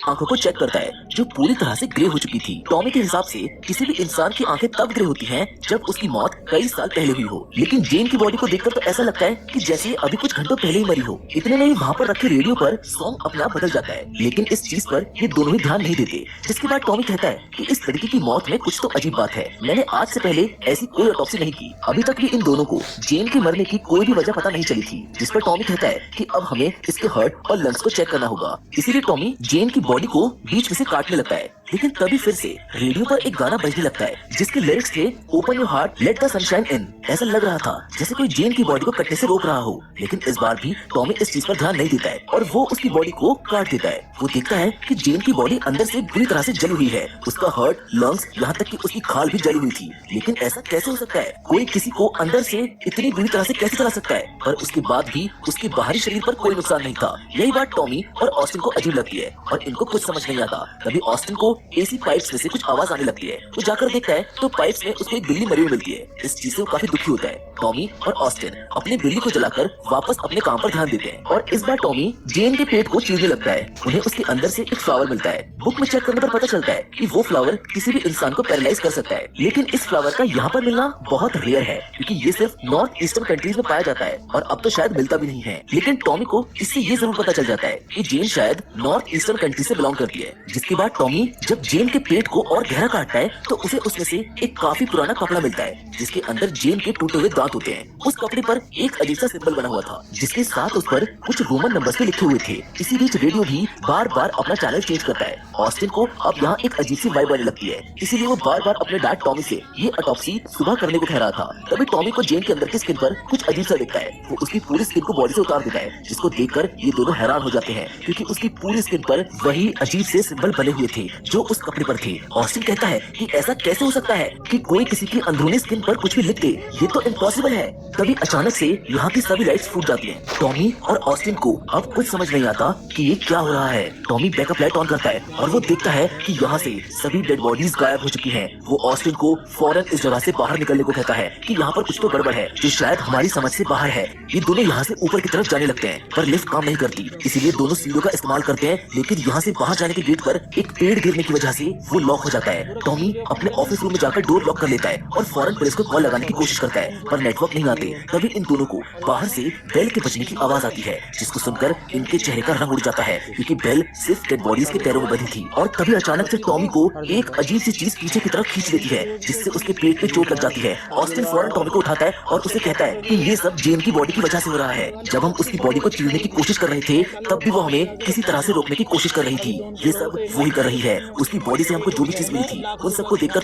आंखों को चेक करता है जो पूरी तरह से ग्रे हो चुकी थी। टॉमी के हिसाब से किसी भी इंसान की आंखें तब ग्रे होती हैं जब उसकी मौत कई साल पहले हुई हो, लेकिन जेन की बॉडी को देखकर तो ऐसा लगता है कि जैसे ये अभी कुछ घंटों पहले ही मरी हो। इतने में ही वहाँ पर रखे रेडियो पर सॉन्ग अपने आप बदल जाता है, लेकिन इस चीज पर ये दोनों ही ध्यान नहीं देते। जिसके बाद टॉमी कहता है कि इस लड़की की मौत में कुछ तो अजीब बात है। मैंने आज से पहले ऐसी कोई ऑटोप्सी नहीं की। अभी तक भी इन दोनों को जेन के मरने की कोई भी वजह पता नहीं चली थी। जिस पर टॉमी कहता है कि अब हमें इसके हार्ट और लंग्स को चेक करना होगा। इसीलिए टॉमी जेन की बॉडी को बीच में से काटने लगता है, लेकिन तभी फिर से रेडियो पर एक गाना बजने लगता है जिसके लिरिक्स थे open your heart let the sunshine इन। ऐसा लग रहा था जैसे कोई जेन की बॉडी को कटने से रोक रहा हो, लेकिन इस बार भी टॉमी इस चीज पर ध्यान नहीं देता है और वो उसकी बॉडी को काट देता है। वो देखता है कि जेन की बॉडी अंदर से बुरी तरह से जली हुई है। उसका हार्ट, लंग्स, यहाँ तक कि उसकी खाल भी जली हुई थी। लेकिन ऐसा कैसे हो सकता है? कोई किसी को अंदर से इतनी बुरी तरह से कैसे जला सकता है? पर उसके बाद भी उसके बाहरी शरीर पर कोई नुकसान नहीं था। यही बात टॉमी और ऑस्टिन को अजीब लगती है और इनको कुछ समझ नहीं आता। तभी ऑस्टिन को एसी पाइप्स में से कुछ आवाज आने लगती है। वो जाकर देखता है तो पाइप्स में उसको एक बिल्ली मरी हुई मिलती है। इस चीज से वो काफी दुखी होता है। टॉमी और ऑस्टिन अपनी बिल्ली को जलाकर वापस अपने काम पर ध्यान देते हैं और इस बार टॉमी जेन के पेट को चीरने लगता है। उन्हें उसके अंदर से एक फ्लावर मिलता है। बुक में चेक करने पर पता चलता है कि वो फ्लावर किसी भी इंसान को पैरालाइज कर सकता है, लेकिन इस फ्लावर का यहाँ पर मिलना बहुत रेयर है क्योंकि ये सिर्फ नॉर्थ ईस्टर्न कंट्रीज में पाया जाता है और अब तो शायद मिलता भी नहीं है। लेकिन टॉमी को इससे ये जरूर पता चल जाता है कि जेन शायद नॉर्थ ईस्टर्न कंट्री से बिलोंग करती है। जिसके बाद टॉमी जब जेन के पेट को और गहरा काटता है तो उसे उसमें से एक काफी पुराना कपड़ा मिलता है जिसके अंदर जेन के टूटे हुए दांत होते हैं। उस कपड़े पर एक अजीब सा सिंबल बना हुआ था जिसके साथ उस पर कुछ रोमन नंबर्स भी लिखे हुए थे। इसी बीच रेडियो भी बार बार अपना चैनल चेंज करता है। ऑस्टिन को अब यहाँ एक अजीब सी वाइब आने लगती है, इसीलिए वो बार बार अपने डैड टॉमी से ये ऑटोप्सी सुबह करने को कह रहा था। तभी टॉमी को जेन के अंदर की स्किन पर कुछ अजीब सा दिखता है। वो उसकी पूरी स्किन को बॉडी से उतार देता है, जिसको देखकर ये दोनों हैरान हो जाते हैं क्योंकि उसकी पूरी स्किन पर वही अजीब से सिंबल बने हुए थे जो उस कपड़े पर थे। ऑस्टिन कहता है कि ऐसा कैसे हो सकता है कि कोई किसी की अंदरूनी स्किन पर कुछ भी लिख दे, ये तो इम्पॉसिबल है। तभी अचानक से यहाँ की सभी लाइट्स फूट जाती हैं। टॉमी और ऑस्टिन को अब कुछ समझ नहीं आता कि ये क्या हो रहा है। टॉमी बैकअप लाइट ऑन करता है और वो देखता है कि यहाँ से सभी डेड बॉडीज गायब हो चुकी हैं। वो ऑस्टिन को फौरन इस जगह से बाहर निकलने को कहता है कि यहाँ पर कुछ तो गड़बड़ है जो शायद हमारी समझ से बाहर है। ये दोनों यहाँ से ऊपर की तरफ जाने लगते हैं पर लिफ्ट काम नहीं करती, इसीलिए दोनों सीढ़ियों का इस्तेमाल करते हैं, लेकिन यहाँ से बाहर जाने के गेट पर एक पेड़ गिरने की वजह से वो लॉक हो जाता है। टॉमी अपने ऑफिस रूम में जाकर डोर लॉक कर लेता है और फौरन पुलिस को कॉल लगाने की कोशिश करता है पर नेटवर्क नहीं आते। तभी इन दोनों को बाहर से बेल के बजने की आवाज आती है जिसको सुनकर इनके चेहरे का रंग उड़ जाता है क्योंकि बेल सिर्फ डेड बॉडीज के पैरों में बंधी थी। और तभी अचानक से टॉमी को एक अजीब सी चीज पीछे की तरफ खींच लेती है जिससे उसके पेट पे चोट लग जाती है। ऑस्टिन फौरन टॉमी को उठाता है और उसे कहता है कि ये सब जेन की बॉडी की वजह से हो रहा है। जब हम उसकी बॉडी को चीरने की कोशिश कर रहे थे तब भी वो हमें किसी तरह से रोकने की कोशिश कर रही थी। ये सब वो ही कर रही है। उसकी बॉडी से हमको जो भी चीज मिली थी उन सबको देखकर